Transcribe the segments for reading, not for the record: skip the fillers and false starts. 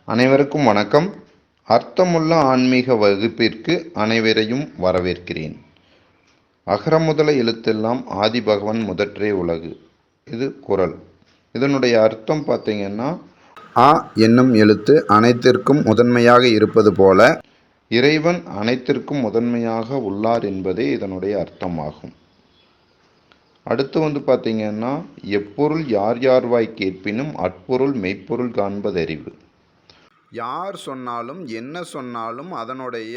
அனைவருக்கும் வணக்கம். அர்த்தமுள்ள ஆன்மீக வகுப்பிற்கு அனைவரையும் வரவேற்கிறேன். அகர முதல எழுத்தெல்லாம் ஆதிபகவன் முதற்றே உலகு. இது குறள். இதனுடைய அர்த்தம் பார்த்தீங்கன்னா, ஆ என்னும் எழுத்து அனைத்திற்கும் முதன்மையாக இருப்பது போல இறைவன் அனைத்திற்கும் முதன்மையாக உள்ளார் என்பதே இதனுடைய அர்த்தமாகும். அடுத்து பார்த்தீங்கன்னா, எப்பொருள் யார் யார்வாய் கேட்பினும் அற்பொருள் மெய்ப்பொருள் காண்பதறிவு. யார் சொன்னாலும் என்ன சொன்னாலும் அதனுடைய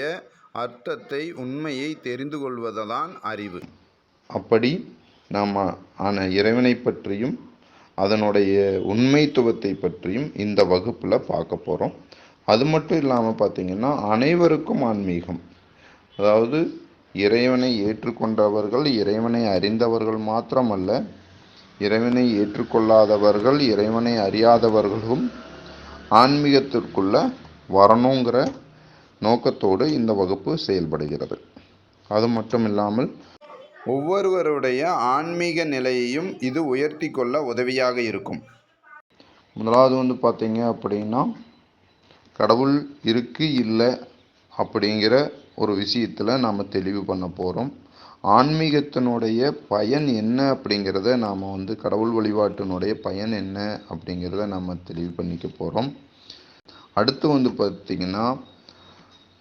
அர்த்தத்தை உண்மையை தெரிந்து கொள்வதுதான் அறிவு. அப்படி நாம் இறைவனை பற்றியும் அதனுடைய உண்மைத்துவத்தை பற்றியும் இந்த வகுப்பில் பார்க்க போகிறோம். அது மட்டும் இல்லாமல் பார்த்திங்கன்னா, அனைவருக்கும் ஆன்மீகம், அதாவது இறைவனை ஏற்றுக்கொண்டவர்கள், இறைவனை அறிந்தவர்கள் மாத்திரமல்ல, இறைவனை ஏற்றுக்கொள்ளாதவர்கள், இறைவனை அறியாதவர்களும் ஆன்மீகத்திற்குள்ள வரணுங்கிற நோக்கத்தோடு இந்த வகுப்பு செயல்படுகிறது. அது மட்டும் இல்லாமல் ஒவ்வொருவருடைய ஆன்மீக நிலையையும் இது உயர்த்தி கொள்ள உதவியாக இருக்கும். முதலாவது பார்த்தீங்க அப்படின்னா, கடவுள் இருக்கு இல்லை அப்படிங்கிற ஒரு விஷயத்தில் நாம் தெளிவு பண்ண போகிறோம். ஆன்மீகத்தினுடைய பயன் என்ன அப்படிங்கிறத நாம் கடவுள் வழிபாட்டினுடைய பயன் என்ன அப்படிங்கிறத நம்ம தெளிவு பண்ணிக்க போகிறோம். அடுத்து பார்த்திங்கன்னா,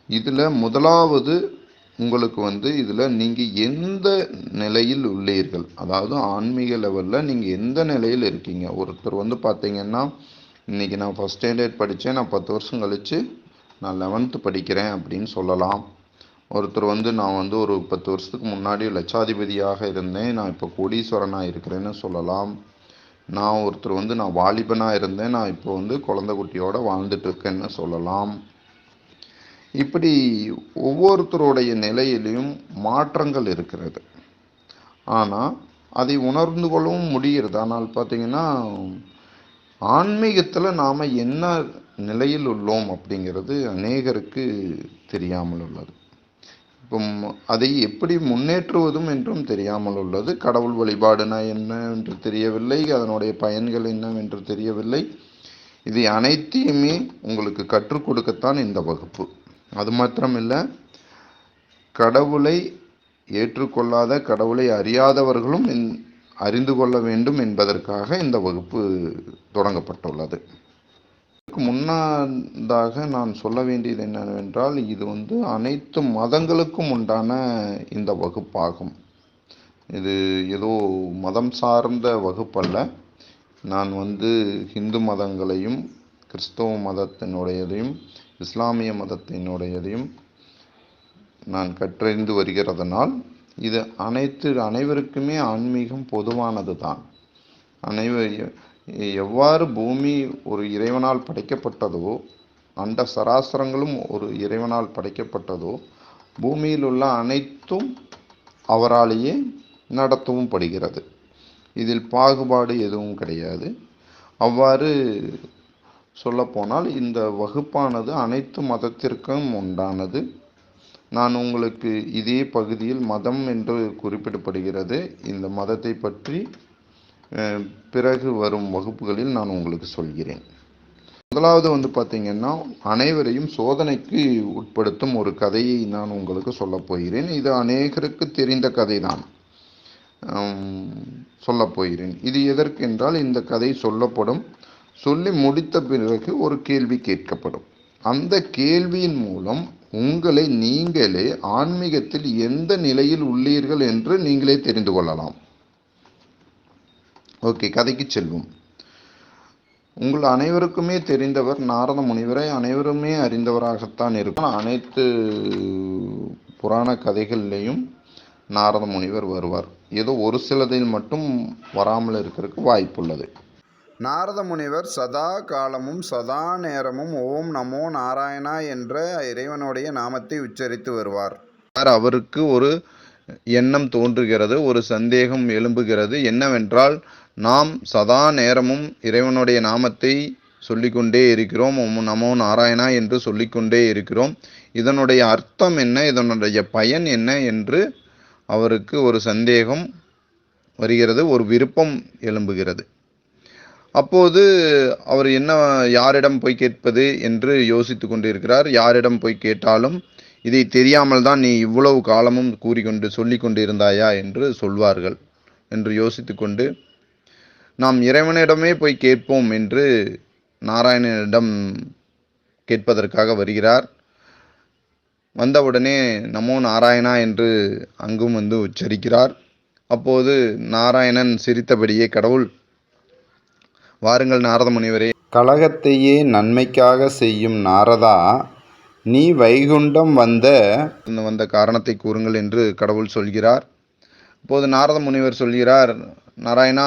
இதில் முதலாவது உங்களுக்கு இதில் நீங்கள் எந்த நிலையில் உள்ளீர்கள், அதாவது ஆன்மீக லெவலில் நீங்கள் எந்த நிலையில் இருக்கீங்க. ஒருத்தர் பார்த்திங்கன்னா, இன்றைக்கி நான் ஃபஸ்ட் ஸ்டாண்டர்ட் படித்தேன், நான் 10 வருஷம் கழித்து நான் 11th படிக்கிறேன் அப்படின்னு சொல்லலாம். ஒருத்தர் நான் ஒரு 10 வருஷத்துக்கு முன்னாடி லட்சாதிபதியாக இருந்தேன், நான் இப்போ கோடீஸ்வரனாக இருக்கிறேன்னு சொல்லலாம். ஒருத்தர் நான் வாலிபனாக இருந்தேன், நான் இப்போ குழந்தை குட்டியோடு வாழ்ந்துட்டுருக்கேன்னு சொல்லலாம். இப்படி ஒவ்வொருத்தருடைய நிலையிலையும் மாற்றங்கள் இருக்கிறது. ஆனால் அதை உணர்ந்து கொள்ளவும் முடிகிறது. ஆனால் பார்த்திங்கன்னா, ஆன்மீகத்தில் நாம் என்ன நிலையில் உள்ளோம் அப்படிங்கிறது அநேகருக்கு தெரியாமல் உள்ளது. இப்போ அதை எப்படி முன்னேற்றுவதும் என்றும் தெரியாமல் உள்ளது. கடவுள் வழிபாடுனா என்ன என்று தெரியவில்லை, அதனுடைய பயன்கள் என்னவென்று தெரியவில்லை. இது அனைத்தையுமே உங்களுக்கு கற்றுக் கொடுக்கத்தான் இந்த வகுப்பு. அது மாத்திரமில்லை, கடவுளை ஏற்றுக்கொள்ளாத, கடவுளை அறியாதவர்களும் அறிந்து கொள்ள வேண்டும் என்பதற்காக இந்த வகுப்பு தொடங்கப்பட்டுள்ளது. முன்னதாக நான் சொல்ல வேண்டியது என்னவென்றால், இது அனைத்து மதங்களுக்கும் உண்டான இந்த வகுப்பாகும். இது ஏதோ மதம் சார்ந்த வகுப்பல்ல. நான் ஹிந்து மதங்களையும், கிறிஸ்தவ மதத்தினுடையதையும், இஸ்லாமிய மதத்தினுடையதையும் நான் கற்றறிந்து வருகிறதுனால் இது அனைவருக்குமே ஆன்மீகம் பொதுவானது தான். எவ்வாறு பூமி ஒரு இறைவனால் படைக்கப்பட்டதோ, அண்ட சராசரங்களும் ஒரு இறைவனால் படைக்கப்பட்டதோ, பூமியில் உள்ள அனைத்தும் அவராலேயே நடத்தவும் படுகிறது. இதில் பாகுபாடு எதுவும் கிடையாது. அவ்வாறு சொல்லப்போனால் இந்த வகுப்பானது அனைத்து மதத்திற்கும் உண்டானது. நான் உங்களுக்கு இதே பகுதியில் மதம் என்று குறிப்பிடப்படுகிறது, இந்த மதத்தை பற்றி பிறகு வரும் வகுப்புகளில் நான் உங்களுக்கு சொல்கிறேன். முதலாவது பார்த்திங்கன்னா, அனைவரையும் சோதனைக்கு உட்படுத்தும் ஒரு கதையை நான் உங்களுக்கு சொல்லப் போகிறேன். இது அநேகருக்கு தெரிந்த கதை தான் சொல்லப் போகிறேன். இது எதற்கென்றால், இந்த கதை சொல்லி முடித்த பிறகு ஒரு கேள்வி கேட்கப்படும். அந்த கேள்வியின் மூலம் உங்களை நீங்களே ஆன்மீகத்தில் எந்த நிலையில் உள்ளீர்கள் என்று நீங்களே தெரிந்து கொள்ளலாம். ஓகே, கதைக்கு செல்வோம். உங்கள் அனைவருக்குமே தெரிந்தவர் நாரத முனிவரை அனைவருமே அறிந்தவராகத்தான் இருக்கும். அனைத்து புராண கதைகள்லேயும் நாரத முனிவர் வருவார். ஏதோ ஒரு சிலதில் மட்டும் வராமல் இருக்கிறதுக்கு வாய்ப்புள்ளது. நாரத முனிவர் சதா காலமும் சதா நேரமும் ஓம் நமோ நாராயணா என்ற இறைவனுடைய நாமத்தை உச்சரித்து வருவார். அவருக்கு ஒரு எண்ணம் தோன்றுகிறது, ஒரு சந்தேகம் எழும்புகிறது. என்னவென்றால், நாம் சதா நேரமும் இறைவனுடைய நாமத்தை சொல்லிக்கொண்டே இருக்கிறோம், ஓம் நமோ நாராயணா என்று சொல்லிக்கொண்டே இருக்கிறோம். இதனுடைய அர்த்தம் என்ன, இதனுடைய பயன் என்ன என்று அவருக்கு ஒரு சந்தேகம் வருகிறது, ஒரு விருப்பம் எழும்புகிறது. அப்போது அவர் யாரிடம் போய் கேட்பது என்று யோசித்து கொண்டிருக்கிறார். யாரிடம் போய் கேட்டாலும் இதை தெரியாமல் தான் நீ இவ்வளவு காலமும் சொல்லிக் கொண்டு இருந்தாயா என்று சொல்வார்கள் என்று யோசித்து கொண்டு, நாம் இறைவனிடமே போய் கேட்போம் என்று நாராயணனிடம் கேட்பதற்காக வருகிறார். வந்தவுடனே நமோ நாராயணா என்று அங்கும் வந்து உச்சரிக்கிறார். அப்போது நாராயணன் சிரித்தபடியே, கடவுள், வாருங்கள் நாரத முனிவரே, கலகத்தையே நன்மைக்காக செய்யும் நாரதா, நீ வைகுண்டம் வந்த காரணத்தை கூறுங்கள் என்று கடவுள் சொல்கிறார். அப்போது நாரத முனிவர் சொல்கிறார், நாராயணா,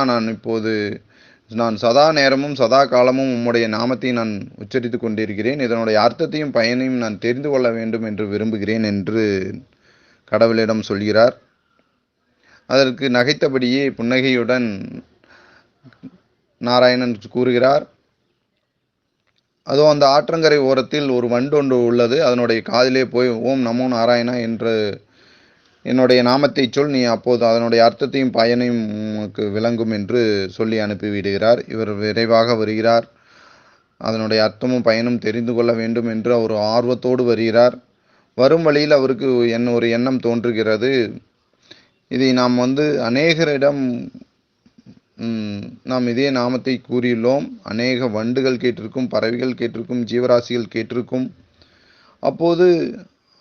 நான் சதா நேரமும் சதா காலமும் உம்முடைய நாமத்தை நான் உச்சரித்து கொண்டிருக்கிறேன். இதனுடைய அர்த்தத்தையும் பயனையும் நான் தெரிந்து கொள்ள வேண்டும் என்று விரும்புகிறேன் என்று கடவுளிடம் சொல்கிறார். அதற்கு நகைத்தபடியே புன்னகையுடன் நாராயணன் கூறுகிறார், அதோ அந்த ஆற்றங்கரை ஓரத்தில் ஒரு வண்டு ஒன்று உள்ளது. அதனுடைய காதிலே போய் ஓம் நமோ நாராயணா என்று என்னுடைய நாமத்தை சொல், நீ அப்போது அதனுடைய அர்த்தத்தையும் பயனையும் உனக்கு விளங்கும் என்று சொல்லி அனுப்பிவிடுகிறார். இவர் விரைவாக வருகிறார். அதனுடைய அர்த்தமும் பயனும் தெரிந்து கொள்ள வேண்டும் என்று அவர் ஆர்வத்தோடு வருகிறார். வரும் வழியில் அவருக்கு ஒரு எண்ணம் தோன்றுகிறது. இதை நாம் அநேகரிடம் நாம் இதே நாமத்தை கூறியுள்ளோம். அநேக வண்டுகள் கேட்டிருக்கும், பறவைகள் கேட்டிருக்கும், ஜீவராசிகள் கேட்டிருக்கும். அப்போது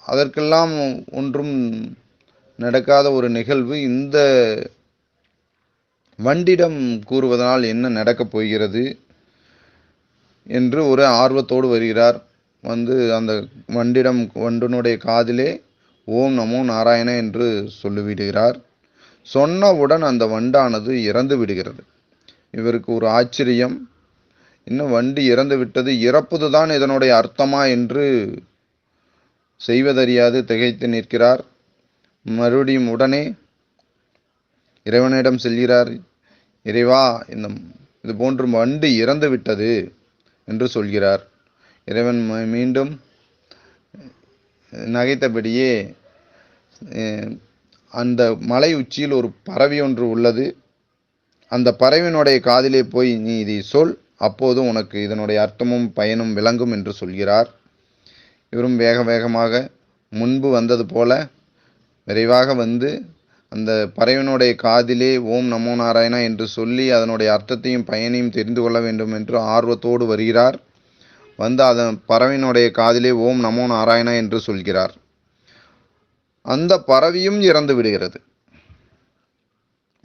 அதற்கெல்லாம் ஒன்றும் நடக்காத ஒரு நிகழ்வு இந்த வண்டிடம் கூறுவதனால் என்ன நடக்கப் போகிறது என்று ஒரு ஆர்வத்தோடு வருகிறார். அந்த வண்டினுடைய காதிலே ஓம் நமோ நாராயண என்று சொல்லிவிடுகிறார். சொன்னவுடன் அந்த வண்டானது இறந்து விடுகிறது. இவருக்கு ஒரு ஆச்சரியம், இன்னும் வண்டி இறந்து விட்டது, இறப்பதுதான் இதனுடைய அர்த்தமா என்று செய்வதறியாது திகைத்து நிற்கிறார். மறுபடியும் உடனே இறைவனிடம் செல்கிறார். இறைவா, இது போன்று வண்டு இறந்து விட்டது என்று சொல்கிறார். இறைவன் மீண்டும் நகைத்தபடியே, அந்த மலை உச்சியில் ஒரு பறவை ஒன்று உள்ளது, அந்த பறவையினுடைய காதிலே போய் நீ இதை சொல், அப்போது உனக்கு இதனுடைய அர்த்தமும் பயனும் விளங்கும் என்று சொல்கிறார். இவரும் வேக வேகமாக முன்பு வந்தது போல விரைவாக அந்த பறவையினுடைய காதிலே ஓம் நமோ நாராயணா என்று சொல்லி அதனுடைய அர்த்தத்தையும் பயனையும் தெரிந்து கொள்ள வேண்டும் என்று ஆர்வத்தோடு வருகிறார். அதன் பறவையினுடைய காதிலே ஓம் நமோ நாராயணா என்று சொல்கிறார். அந்த பறவையும் இறந்து விடுகிறது.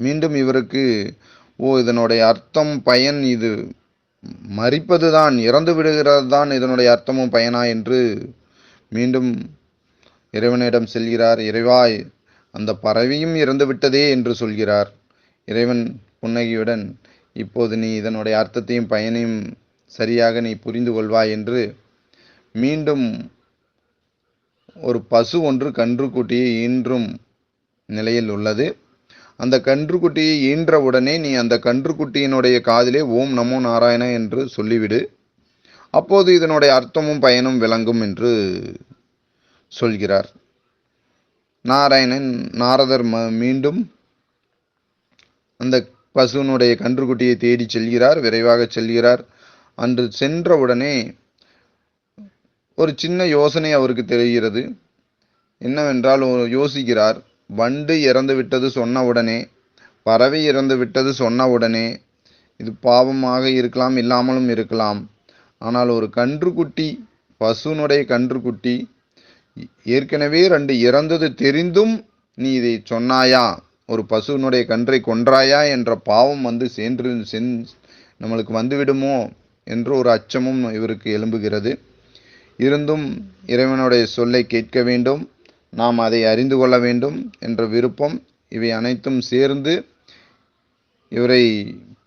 மீண்டும் இவருக்கு இதனுடைய அர்த்தம் பயன், இது மரிப்பது தான், இறந்து விடுகிறது தான் இதனுடைய அர்த்தமும் பயனா என்று மீண்டும் இறைவனிடம் செல்கிறார். இறைவா, அந்த பறவையும் இறந்து விட்டதே என்று சொல்கிறார். இறைவன் புன்னகையுடன், இப்போது நீ இதனுடைய அர்த்தத்தையும் பயனையும் சரியாக நீ புரிந்து கொள்வாய் என்று மீண்டும் ஒரு பசு ஒன்று கன்றுக்குட்டியை ஈன்றும் நிலையில் உள்ளது. அந்த கன்றுக்குட்டியை ஈன்றவுடனே நீ அந்த கன்றுக்குட்டியினுடைய காதிலே ஓம் நமோ நாராயண என்று சொல்லிவிடு, அப்போது இதனுடைய அர்த்தமும் பயனும் விளங்கும் என்று சொல்கிறார். நாரதர் மீண்டும் அந்த பசுனுடைய கன்றுக்குட்டியை தேடி செல்கிறார். விரைவாக செல்கிறார். அன்று சென்றவுடனே ஒரு சின்ன யோசனை அவருக்கு தெரிகிறது. என்னவென்றால், யோசிக்கிறார், வண்டு இறந்து விட்டது சொன்னவுடனே, பறவை இறந்து விட்டது சொன்னவுடனே இது பாவமாக இருக்கலாம், இல்லாமலும் இருக்கலாம். ஆனால் ஒரு கன்றுக்குட்டி, பசுனுடைய கன்றுக்குட்டி, ஏற்கனவே 2 இறந்தது தெரிந்தும் நீ இதை சொன்னாயா, ஒரு பசுனுடைய கன்றை கொன்றாயா என்ற பாவம் நம்மளுக்கு வந்துவிடுமோ என்று ஒரு அச்சமும் இவருக்கு எழும்புகிறது. இருந்தும் இறைவனுடைய சொல்லை கேட்க வேண்டும், நாம் அதை அறிந்து கொள்ள வேண்டும் என்ற விருப்பம், இவை அனைத்தும் சேர்ந்து இவரை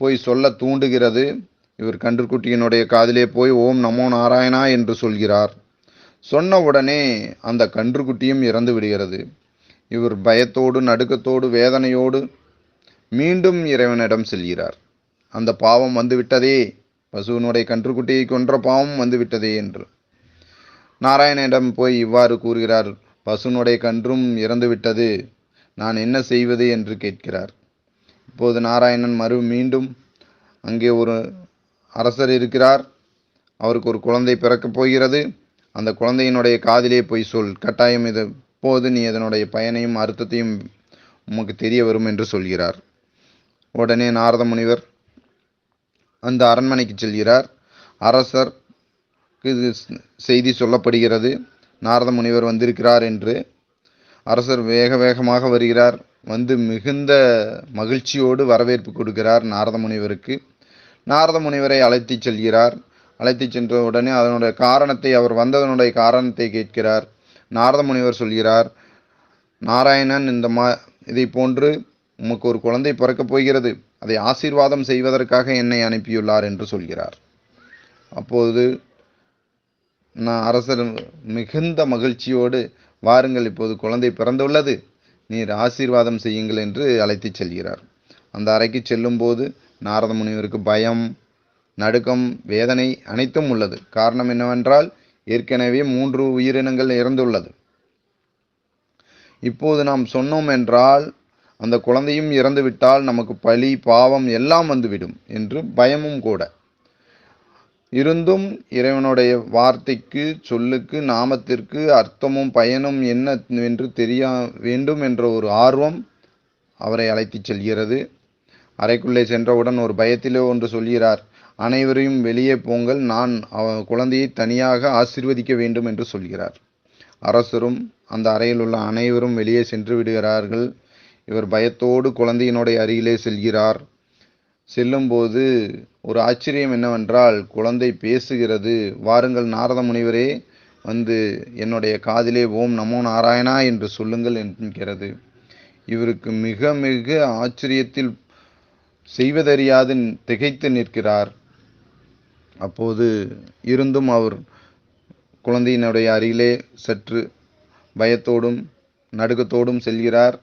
போய் சொல்ல தூண்டுகிறது. இவர் கன்றுக்குட்டியினுடைய காதிலே போய் ஓம் நமோ நாராயணா என்று சொல்கிறார். சொன்னவுடனே அந்த கன்றுக்குட்டியும் இறந்து விடுகிறது. இவர் பயத்தோடு, நடுக்கத்தோடு, வேதனையோடு மீண்டும் இறைவனிடம் செல்கிறார். அந்த பாவம் வந்துவிட்டதே, பசுவினுடைய கன்றுக்குட்டியை கொன்ற பாவம் வந்துவிட்டதே என்று நாராயணனிடம் போய் இவ்வாறு கூறுகிறார். பசுனுடைய கன்றும் இறந்துவிட்டது, நான் என்ன செய்வது என்று கேட்கிறார். இப்போது நாராயணன் மீண்டும் அங்கே ஒரு அரசர் இருக்கிறார், அவருக்கு ஒரு குழந்தை பிறக்கப் போகிறது. அந்த குழந்தையினுடைய காதிலே போய் சொல், கட்டாயம் இது போது நீ அதனுடைய பயனையும் அர்த்தத்தையும் உமக்கு தெரிய வரும் என்று சொல்கிறார். உடனே நாரத முனிவர் அந்த அரண்மனைக்கு செல்கிறார். அரசருக்கு செய்தி சொல்லப்படுகிறது, நாரத முனிவர் வந்திருக்கிறார் என்று. அரசர் வேக வேகமாக வருகிறார். வந்து மிகுந்த மகிழ்ச்சியோடு வரவேற்பு கொடுக்கிறார் நாரத முனிவருக்கு. நாரத முனிவரை அழைத்து செல்கிறார். அழைத்து சென்ற உடனே அதனுடைய காரணத்தை, அவர் வந்ததனுடைய காரணத்தை கேட்கிறார். நாரத முனிவர் சொல்கிறார், நாராயணன் இதை போன்று உமக்கு ஒரு குழந்தை பிறக்கப் போகிறது, அதை ஆசீர்வாதம் செய்வதற்காக என்னை அனுப்பியுள்ளார் என்று சொல்கிறார். அப்போது அரசர் மிகுந்த மகிழ்ச்சியோடு, வாருங்கள், இப்போது குழந்தை பிறந்துள்ளது, நீர் ஆசீர்வாதம் செய்யுங்கள் என்று அழைத்து செல்கிறார். அந்த அறைக்கு செல்லும் போது நாரத முனிவருக்கு பயம், நடுக்கம், வேதனை அனைத்தும் உள்ளது. காரணம் என்னவென்றால், ஏற்கனவே 3 உயிரினங்கள் இறந்துள்ளது. இப்போது நாம் சொன்னோம் என்றால் அந்த குழந்தையும் இறந்துவிட்டால் நமக்கு பழி, பாவம் எல்லாம் வந்துவிடும் என்று பயமும் கூட. இருந்தும் இறைவனுடைய வார்த்தைக்கு, சொல்லுக்கு, நாமத்திற்கு அர்த்தமும் பயனும் என்ன என்று தெரிய வேண்டும் என்ற ஒரு ஆர்வம் அவரை அழைத்துச் செல்கிறது. அறைக்குள்ளே சென்றவுடன் ஒரு பயத்திலே ஒன்று சொல்கிறார், அனைவரையும் வெளியே போங்கள், நான் குழந்தையை தனியாக ஆசீர்வதிக்க வேண்டும் என்று சொல்கிறார். அரசரும் அந்த அறையில் உள்ள அனைவரும் வெளியே சென்று விடுகிறார்கள். இவர் பயத்தோடு குழந்தையினுடைய அருகிலே செல்கிறார். செல்லும்போது ஒரு ஆச்சரியம் என்னவென்றால், குழந்தை பேசுகிறது. வாருங்கள் நாரத முனிவரே, வந்து என்னுடைய காதிலே ஓம் நமோ நாராயணா என்று சொல்லுங்கள் என்கிறது. இவருக்கு மிக மிக ஆச்சரியத்தில் செய்வதறியாது திகைத்து நிற்கிறார். அப்போது இருந்தும் அவர் குழந்தையினுடைய அருகிலே சற்று பயத்தோடும் நடுக்கத்தோடும் செல்கிறார்.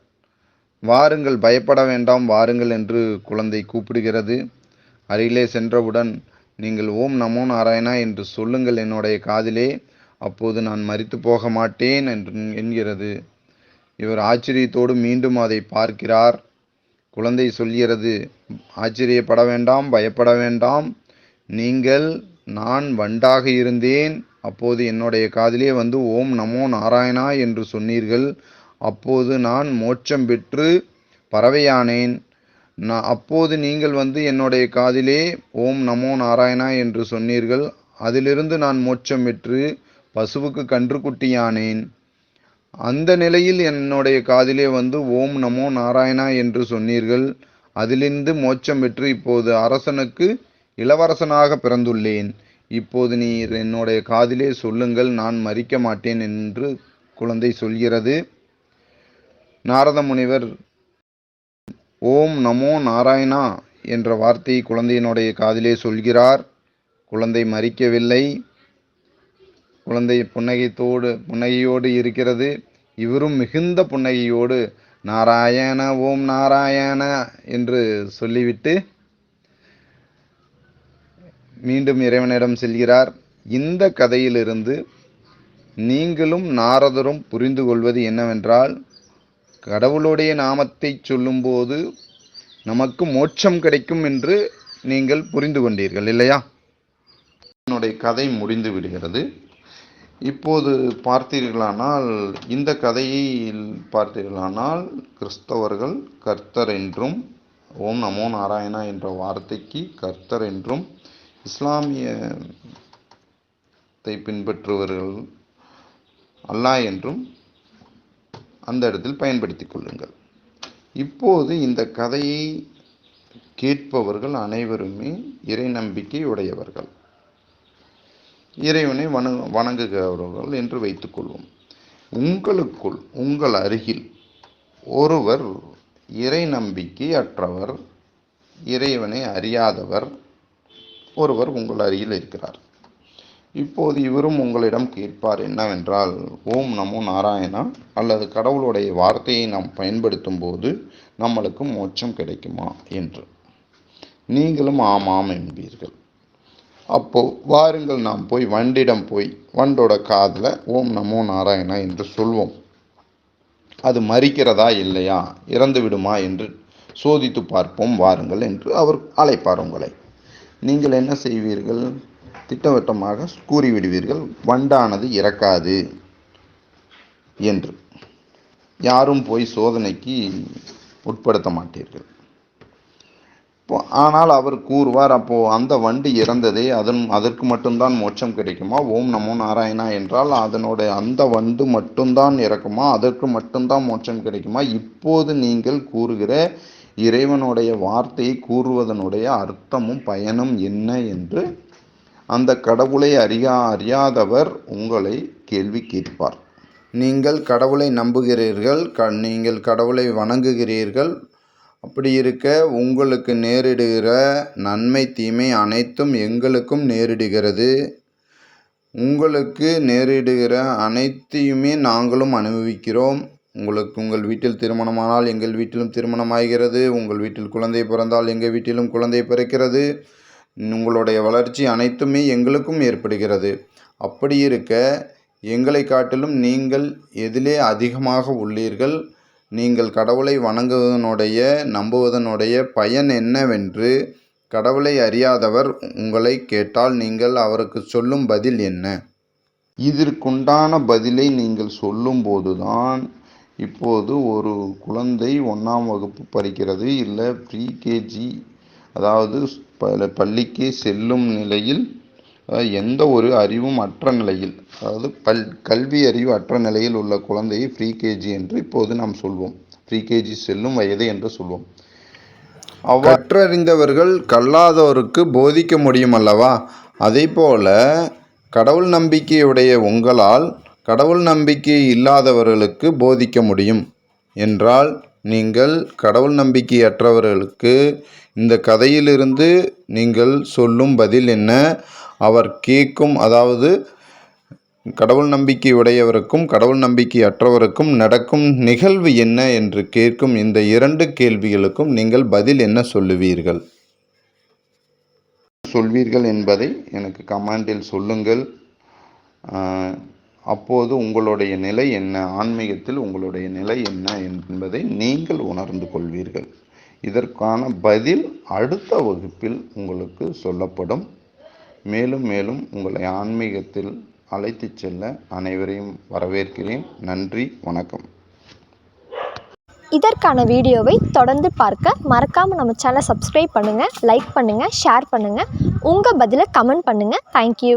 வாருங்கள், பயப்பட வேண்டாம், வாருங்கள் என்று குழந்தை கூப்பிடுகிறது. அருகிலே சென்றவுடன், நீங்கள் ஓம் நமோ நாராயணா என்று சொல்லுங்கள் என்னுடைய காதிலே, அப்போது நான் மரித்து போக மாட்டேன் என்கிறது. இவர் ஆச்சரியத்தோடு மீண்டும் அதை பார்க்கிறார். குழந்தை சொல்கிறது, ஆச்சரியப்பட வேண்டாம், பயப்பட வேண்டாம், நீங்கள், நான் வண்டாக இருந்தேன், அப்போது என்னுடைய காதிலே வந்து ஓம் நமோ நாராயணா என்று சொன்னீர்கள். அப்போது நான் மோட்சம் பெற்று பறவையானேன். அப்போது நீங்கள் வந்து என்னுடைய காதிலே ஓம் நமோ நாராயணா என்று சொன்னீர்கள். அதிலிருந்து நான் மோட்சம் பெற்று பசுவுக்கு கன்றுக்குட்டியானேன். அந்த நிலையில் என்னுடைய காதிலே வந்து ஓம் நமோ நாராயணா என்று சொன்னீர்கள். அதிலிருந்து மோட்சம் பெற்று இப்போது அரசனுக்கு இளவரசனாக பிறந்துள்ளேன். இப்போது நீர் என்னுடைய காதிலே சொல்லுங்கள், நான் மரிக்க மாட்டேன் என்று குழந்தை சொல்கிறது. நாரத முனிவர் ஓம் நமோ நாராயணா என்ற வார்த்தையை குழந்தையினுடைய காதிலே சொல்கிறார். குழந்தை மரிக்கவில்லை. குழந்தை புன்னகையோடு இருக்கிறது. இவரும் மிகுந்த புன்னகையோடு நாராயண ஓம் நாராயண என்று சொல்லிவிட்டு மீண்டும் இறைவனிடம் செல்கிறார். இந்த கதையிலிருந்து நீங்களும் நாரதரும் புரிந்து கொள்வது என்னவென்றால், கடவுளுடைய நாமத்தை சொல்லும்போது நமக்கு மோட்சம் கிடைக்கும் என்று நீங்கள் புரிந்து கொண்டீர்கள் இல்லையா? என்னுடைய கதை முடிந்து விடுகிறது. இப்போது பார்த்தீர்களானால், இந்த கதையில் பார்த்தீர்களானால், கிறிஸ்தவர்கள் கர்த்தர் என்றும் ஓம் நமோ நாராயணா என்ற வார்த்தைக்கு கர்த்தர் என்றும், இஸ்லாமியத்தை பின்பற்றுபவர்கள் அல்லாஹ் என்றும் அந்த இடத்தில் பயன்படுத்திக் கொள்ளுங்கள். இப்போது இந்த கதையை கேட்பவர்கள் அனைவருமே இறை நம்பிக்கை உடையவர்கள், இறைவனை வணங்குகிறவர்கள் என்று வைத்துக் கொள்வோம். உங்களுக்குள், உங்கள் அருகில் ஒருவர் இறை நம்பிக்கை அற்றவர், இறைவனை அறியாதவர் ஒருவர் உங்கள் அருகில் இருக்கிறார். இப்போது இவரும் உங்களிடம் கேட்பார் என்னவென்றால், ஓம் நமோ நாராயணா அல்லது கடவுளுடைய வார்த்தையை நாம் பயன்படுத்தும் போது நம்மளுக்கு மோட்சம் கிடைக்குமா என்று. நீங்களும் ஆமாம் என்பீர்கள். அப்போ வாருங்கள், நாம் போய் வண்டிடம் போய் வண்டோட காதில் ஓம் நமோ நாராயணா என்று சொல்வோம். அது மரிக்கிறதா இல்லையா, இறந்து விடுமா என்று சோதித்து பார்ப்போம் வாருங்கள் என்று அவர் அழைப்பார் உங்களை. நீங்கள் என்ன செய்வீர்கள்? திட்டவட்டமாக கூறிவிடுவீர்கள், வண்டானது இறக்காது என்று. யாரும் போய் சோதனைக்கு உட்படுத்த மாட்டீர்கள். ஆனால் அவர் கூறுவார், அப்போ அந்த வண்டு இறந்ததே அதற்கு மட்டும்தான் மோட்சம் கிடைக்குமா? ஓம் நமோ நாராயணா என்றால் அந்த வண்டு மட்டும்தான் இறக்குமா? அதற்கு மட்டும்தான் மோட்சம் கிடைக்குமா? இப்போது நீங்கள் கூறுகிற இறைவனுடைய வார்த்தையை கூறுவதனுடைய அர்த்தமும் பயனும் என்ன என்று அந்த கடவுளை அறியாதவர் உங்களை கேள்வி கேட்பார். நீங்கள் கடவுளை நம்புகிறீர்கள், நீங்கள் கடவுளை வணங்குகிறீர்கள். அப்படி இருக்க உங்களுக்கு நேரிடுகிற நன்மை தீமை அனைத்தும் எங்களுக்கும் நேரிடுகிறது. உங்களுக்கு நேரிடுகிற அனைத்தையுமே நாங்களும் அனுபவிக்கிறோம். உங்கள் வீட்டில் திருமணமானால் எங்கள் வீட்டிலும் திருமணமாகிறது. உங்கள் வீட்டில் குழந்தை பிறந்தால் எங்கள் வீட்டிலும் குழந்தை பிறக்கிறது. உங்களுடைய வளர்ச்சி அனைத்துமே எங்களுக்கும் ஏற்படுகிறது. அப்படி இருக்க எங்களை காட்டிலும் நீங்கள் எதிலே அதிகமாக உள்ளீர்கள்? நீங்கள் கடவுளை வணங்குவதனுடைய நம்புவதனுடைய பயன் என்னவென்று கடவுளை அறியாதவர் உங்களை கேட்டால் நீங்கள் அவருக்கு சொல்லும் பதில் என்ன? இதற்குண்டான பதிலை நீங்கள் சொல்லும்போதுதான் இப்போது ஒரு குழந்தை 1ஆம் வகுப்பு படிக்கிறது, இல்லை ப்ரீகேஜி, அதாவது பள்ளிக்கு செல்லும் நிலையில், எந்த ஒரு அறிவும் அற்ற நிலையில், அதாவது கல்வி அறிவு அற்ற நிலையில் உள்ள குழந்தையை ப்ரீகேஜி என்று இப்போது நாம் சொல்வோம். ப்ரீகேஜி செல்லும் வயது என்று சொல்வோம். கற்றறிந்தவர்கள் கல்லாதவருக்கு போதிக்க முடியும் அல்லவா? அதே போல கடவுள் நம்பிக்கையுடைய உங்களால் கடவுள் நம்பிக்கை இல்லாதவர்களுக்கு போதிக்க முடியும் என்றால், நீங்கள் கடவுள் நம்பிக்கையற்றவர்களுக்கு இந்த கதையிலிருந்து நீங்கள் சொல்லும் பதில் என்ன? அவர் கேட்கும், அதாவது கடவுள் நம்பிக்கை உடையவருக்கும் கடவுள் நம்பிக்கை அற்றவருக்கும் நடக்கும் நிகழ்வு என்ன என்று கேட்கும் இந்த 2 கேள்விகளுக்கும் நீங்கள் பதில் என்ன சொல்லுவீர்கள் என்பதை எனக்கு கமெண்டில் சொல்லுங்கள். அப்போது உங்களுடைய நிலை என்ன, ஆன்மீகத்தில் உங்களுடைய நிலை என்ன என்பதை நீங்கள் உணர்ந்து கொள்வீர்கள். இதற்கான பதில் அடுத்த வகுப்பில் உங்களுக்கு சொல்லப்படும். மேலும் மேலும் உங்களை ஆன்மீகத்தில் அழைத்து செல்ல அனைவரையும் வரவேற்கிறேன். நன்றி, வணக்கம். இதற்கான வீடியோவை தொடர்ந்து பார்க்க மறக்காமல் நம்ம சேனலை சப்ஸ்கிரைப் பண்ணுங்கள், லைக் பண்ணுங்கள், ஷேர் பண்ணுங்கள், உங்கள் பதிலை கமெண்ட் பண்ணுங்கள். தேங்க்யூ.